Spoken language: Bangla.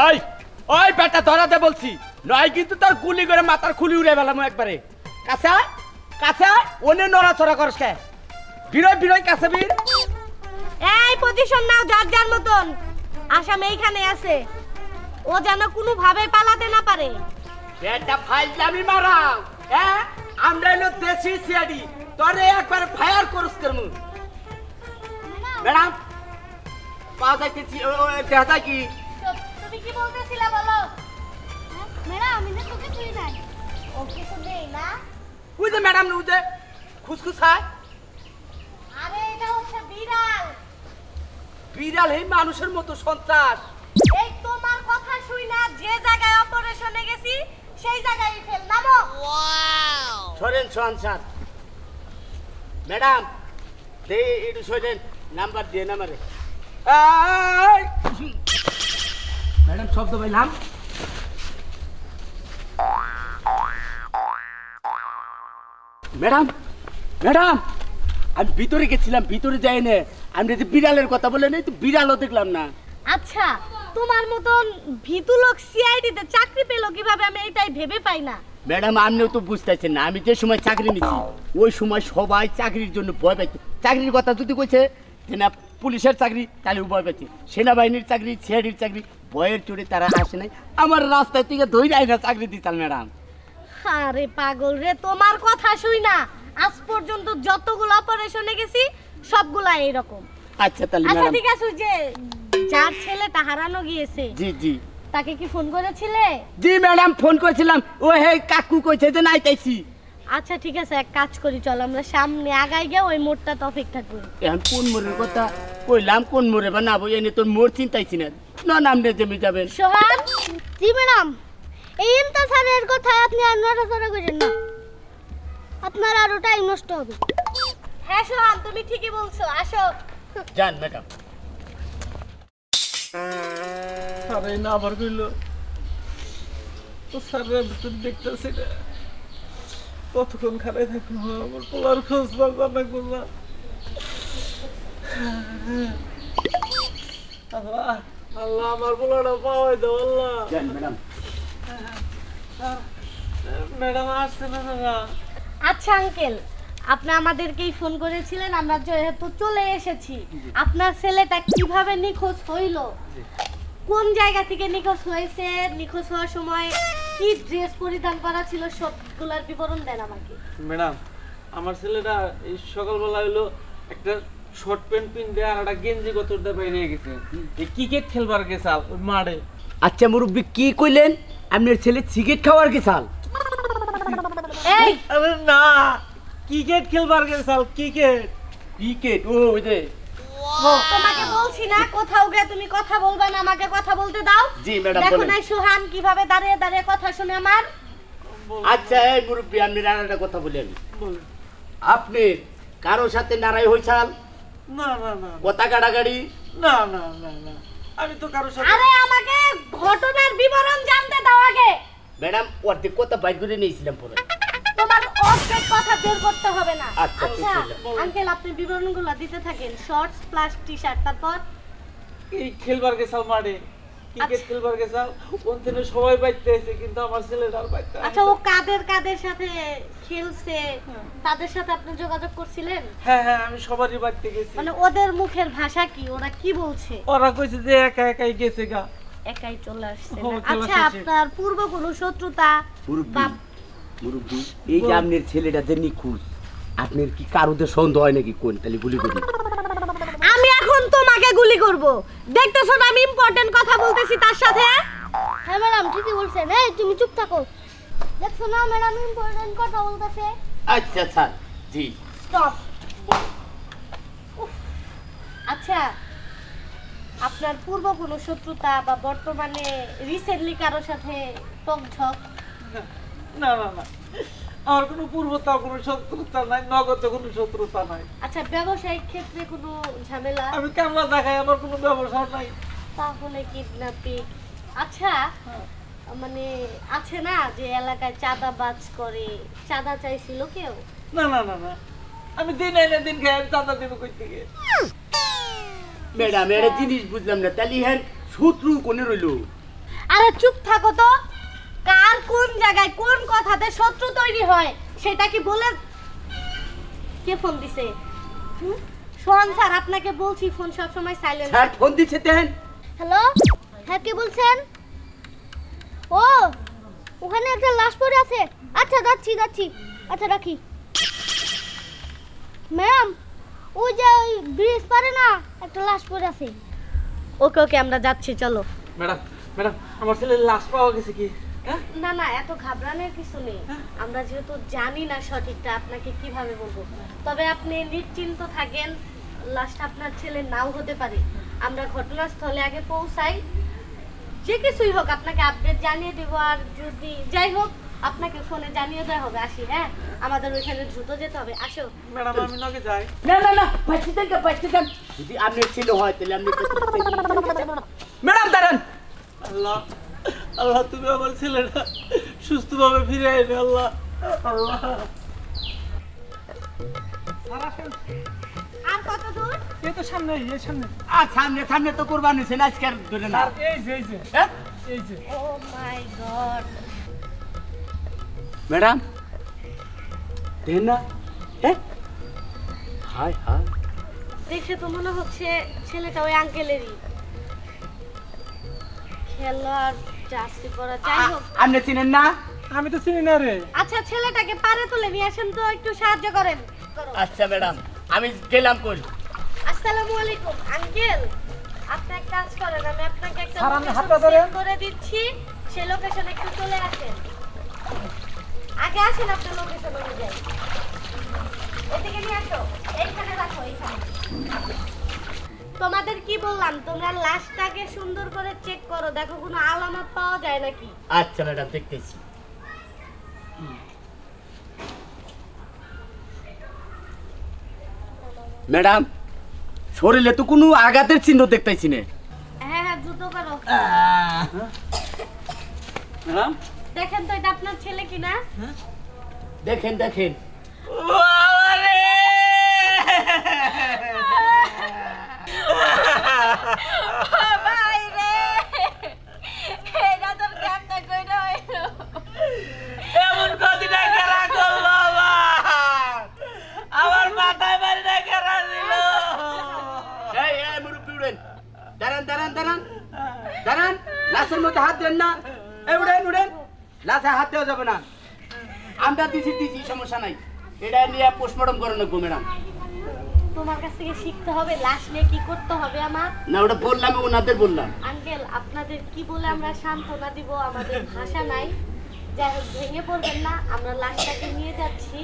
ওই ওই বেটা ধরাতে বলছি, নয় কিন্তু তোর গুলি করে মাথার খুলি উড়ে ফেলাম একবারে। কাছে কাছে অন্য নড়াচড়া করস কে? বিরয় বিরয় কাছে বীর। এই পজিশন নাও যার যার মতন। আসাম এইখানে আছে, ও যেন কোনো ভাবে পালাতে না পারে। বেটা ফাইজলামি মারাও, হ্যাঁ? আমরা হলো দেশি সিআইডি, তোরে একবার ফায়ার করস করমু। ম্যাডাম পাওয়া যাইতেছি, দেখা যায় কি? তুমি কি বলতেছিলা বলো? ম্যাডাম আমি না তোকে তুই নাই, ও কিছু নেই না। ওই যে ম্যাডাম ওই যে খুসখুস হয়। আরে এটা হচ্ছে বিড়াল। বিড়াল এই মানুষের মতো সন্ত্রাস। এই তোমার কথা শুই না, যে জায়গায় অপারেশনে গেছি সেই জায়গায় ফেল নামো। ওয়াও সরেন সন্সার। ম্যাডাম দে একটু সরেন, নাম্বার দিয়ে নাম্বারে। ম্যাডাম শব্দ পাইলাম। ম্যাডাম ম্যাডাম আমি ভিতরে গেছিলাম, ভিতরে যাই না, আমি যদি বিড়ালের কথা বলে নেই তো বিড়ালও দেখলাম না। আচ্ছা তোমার মতন ভীতু লোক সিআইডিতে চাকরি পেলো কিভাবে আমি এটাই ভেবে পাই না। ম্যাডাম আপনিও তো বুঝতেছেন না, আমি যে সময় চাকরি নিছি ওই সময় সবাই চাকরির জন্য ভয় পাইছে। চাকরির কথা যদি কইছে যে না পুলিশের চাকরি তাহলে ভয় পাইছে, সেনাবাহিনীর চাকরি, সিআইডির চাকরি, ভয়ের চোরে তারা আসে নাই। আমার রাস্তায় থেকে ধরে আইনা চাকরি দিতাম ম্যাডাম। আরে পাগল রে, তোমার কথা শুই না আজ পর্যন্ত যতগুলো অপারেশনে গেছি সবগুলা এইরকম। আচ্ছা তাহলে আচ্ছা ম্যাডাম ঠিক আছে, যে যার ছেলেটা হারানো গিয়েছে জি জি তাকে কি ফোন করেছিলে? জি ম্যাডাম ফোন করেছিলাম, ও হে কাকু কইছে যে নাইতাইছি। আচ্ছা ঠিক আছে, এক কাজ করি, চল আমরা সামনে আগাই গিয়ে ওই মোড়টাতে অপেক্ষা করি। এখন কোন মোড়ের কথা কইলাম, কোন মোড়ে বা না বই এনে তোর মোড় চিন্তাইছি না, না নামনে জমি যাবেন। সোহান। জি ম্যাডাম। এই ইন্তাসারের কথা আপনি আর নড়াচড়া করেন না, আপনার আরো টাইম নষ্ট হবে। হ্যাঁ সোহান তুমি ঠিকই বলছো, আসো। যান ম্যাডাম। আরে না আবার কইল তো স্যারের ভিতর দেখতেছি না, কতক্ষণ খারাই থাকবো, আমার পোলার খোঁজ পাবো না করলাম। আল্লাহ আল্লাহ আমার পোলাটা পাওয়াই দাও আল্লাহ। যান ম্যাডাম। ম্যাডাম আসছে না দাদা? আচ্ছা আঙ্কেল, আপনি আমাদেরকেই ফোন করেছিলেন, আমরা যেহেতু চলে এসেছি। আপনার ছেলেটা কিভাবে নিখোঁজ হইল, কোন জায়গা থেকে নিখোঁজ হয়েছে, নিখোঁজ হওয়ার সময় কি ড্রেস পরিধান করা ছিল, সবগুলোর বিবরণ দেন আমাকে। ম্যাডাম আমার ছেলেটা এই সকালবেলা হইলো একটা শর্ট প্যান্ট পিনতে আর একটা গেঞ্জি গতরটা বাইরে গেছে, এই ক্রিকেট খেলবার গেছে ওই মাঠে। আচ্ছা মুরব্বী কি কইলেন, আপনার ছেলে সিগারেট খাওয়ার কি চাল? এই আরে না, ক্রিকেট খেলবার গেছে ক্রিকেট। ক্রিকেট ও ওই যে। তোমাকে বলছি না কোথাও গিয়ে তুমি কথা বলবে না, আমাকে কথা বলতে দাও। জি ম্যাডাম দেখো বলেন। না সোহান কিভাবে দাঁড়িয়ে দাঁড়িয়ে কথা শুনে আমার। আচ্ছা এই মুরব্বী আপনি রানাটা কথা বলেন, বলেন। আপনি কারোর সাথে নারাই হইছাল, না না না কথা কাটাকাটি? না না না না, আমি তো কারোর সাথে। আরে আমাকে ঘটনার বিবরণ জানতে দাও আগে। ম্যাডাম অর্ধেক কথা বাইর করে নিয়েছিলাম পরে। তোমার অর্ধেক কথা বের করতে হবে না। আচ্ছা, আচ্ছা বুঝলাম। আঙ্কেল আপনি বিবরণগুলো দিতে থাকেন, শর্টস প্লাস টি-শার্ট, তারপর এই খেলবার গেছাল মাঠে, ক্রিকেট আচ্ছা। খেলবার গেছাল, ওখানে সবাই বাইতে আছে কিন্তু আমার ছেলেটা আর বাইতে। আচ্ছা ও কাদের কাদের সাথে খেলছে তাদের সাথে আপনি যোগাযোগ করছিলেন? হ্যাঁ হ্যাঁ আমি সবারই বাইতে গেছি। মানে ওদের মুখের ভাষা কি, ওরা কি বলছে? ওরা কইছে যে একা একাই গেছে গা। একাই চলে আসছে ও, না? চলে আচ্ছা আসছে। আপনার পূর্ব কোনো শত্রুতা মুরব্বী বা- মুরব্বী এই যে আপনার ছেলেটা যে নিখোঁজ, আপনার কি কারোতে সন্দেহ হয় নাকি? কোন তাহলে গুলি করি? আমি এখন তোমাকে গুলি করব, দেখতেছো না আমি ইম্পর্টেন্ট কথা বলতেছি তার সাথে। হ্যাঁ ম্যাডাম ঠিকই বলছেন, এই তুমি চুপ থাকো, দেখছো না ম্যাডাম ইম্পর্টেন্ট কথা বলতেছে। আচ্ছা স্যার জি। স্টপ। আচ্ছা আপনার পূর্ব কোনো শত্রুতা বা বর্তমানে রিসেন্টলি কারোর সাথে টকঝক? না না না, আমার কোনো পূর্বতা কোনো শত্রুতা নাই, নগদ কোনো শত্রুতা নাই। আচ্ছা ব্যবসায়িক ক্ষেত্রে কোনো ঝামেলা? আমি কামলা দেখাই, আমার কোনো ব্যবসা নাই। তাহলে কিডন্যাপিং? আচ্ছা মানে আছে না যে এলাকায় চাঁদাবাজ করে, চাঁদা চাইছিল কেউ? না না না না, আমি দিন এনে দিন খাই, আমি চাঁদা দিব কই থেকে? ম্যাডাম একটা জিনিস বুঝলাম না, তাহলে হ্যাঁ শত্রু কোনে রইল? আরে চুপ থাকো তো। কার কোন জায়গায় কোন কথাতে শত্রু তৈরি হয় সেটা কি বলে? কে ফোন দিছে? শোন স্যার, আপনাকে বলছি ফোন সব সময় সাইলেন্ট। স্যার ফোন দিচ্ছে দেন। হ্যালো, হ্যাঁ কে বলছেন? ও, ওখানে একটা লাশ পড়ে আছে। আচ্ছা যাচ্ছি যাচ্ছি। আচ্ছা রাখি। ম্যাম, ওই যে ওই ব্রিজ পারে না একটা লাশ পড়ে আছে। ওকে ওকে, আমরা যাচ্ছি, চলো। ম্যাডাম ম্যাডাম আমার ছেলের লাশ পাওয়া গেছে কি? হ্যাঁ না না, এত ঘাবড়ানোর কিছু নেই। আমরা যেহেতু জানি না সঠিকটা, আপনাকে কিভাবে বলবো। তবে আপনি নিশ্চিন্ত থাকেন, লাশটা আপনার ছেলে নাও হতে পারে। আমরা ঘটনাস্থলে আগে পৌঁছাই, যে কিছুই হোক আপনাকে আপডেট জানিয়ে দেব। আর যদি যাই হোক আপনাকে ফোনে জানিয়ে দেওয়া হবে। আসি, হ্যাঁ, আমাদের ওইখানে দ্রুত যেতে হবে। আসো। ম্যাডাম আমি নাকি যাই। না না না, বাইতে দেন। যদি আপনি ছিল হয় তাহলে আপনি ম্যাডাম দাঁড়ান। আল্লাহ আল্লাহ, তুমি আমার ছেলেটা সুস্থভাবে ফিরে এনে। আল্লাহ আল্লাহ। আর কত দূর? এই তো সামনে, এই সামনে। আর সামনে তো কোরবানি হয়েছে না আজকের ধরে না। এই যে হ্যাঁ এই যে। ও মাই গড। ম্যাডাম দেন না। হ্যাঁ হাই হাই, দেখে তো মনে হচ্ছে ছেলেটা ওই আঙ্কেলেরই। খেলার জার্সি পরা, যাই হোক। আপনি চিনেন না? আমি তো চিনি না রে। আচ্ছা, ছেলেটাকে পারে তুলে নিয়ে আসেন তো, একটু সাহায্য করেন। করো। আচ্ছা ম্যাডাম, আমি গেলাম কই। আসসালামু আলাইকুম আঙ্কেল। আপনি এক কাজ করেন, আমি আপনাকে একটা স্যার, আপনি লোকেশন হাতটা ধরেন। সেন্ড করে দিচ্ছি, সেই লোকেশনে একটু চলে আসেন। আগে আসেন আপনার লোকেশন অনুযায়ী। এদিকে নিয়ে আসো, এইখানে রাখো, এইখানে। তোমাদের কি বললাম, তোমরা লাশটাকে সুন্দর করে চেক করো, দেখো কোনো আলামত পাওয়া যায় নাকি। আচ্ছা ম্যাডাম, দেখতেছি। ম্যাডাম শরীরে তো কোনো আঘাতের চিহ্ন দেখতেছি না। হ্যাঁ হ্যাঁ, দ্রুত করো। ম্যাডাম দেখেন তো এটা আপনার ছেলে কিনা। দেখেন দেখেন। ভাই রে, এটা তোর কেমনে কইরা হইলো? এমন কথাটা কেরা করলো আমার মাথায় বাড়িটা কেরা দিল। এই মুরব্বি উড়েন, দাঁড়ান। লাশের মধ্যে হাত দেন না। এই উড়েন, লাশে হাত দেওয়া যাবে না। আমরা দিছি, সমস্যা নাই। এটা নিয়ে পোস্টমর্টম করে নেবো ম্যাডাম। তোমার কাছ থেকে শিখতে হবে লাশ নিয়ে কি করতে হবে আমার। না ওটা বললাম, ওনাদের বললাম। আঙ্কেল, আপনাদের কি বলে আমরা সান্ত্বনা দিব, আমাদের ভাষা নাই। যাই হোক, ভেঙে পড়বেন না, আমরা লাশটাকে নিয়ে যাচ্ছি।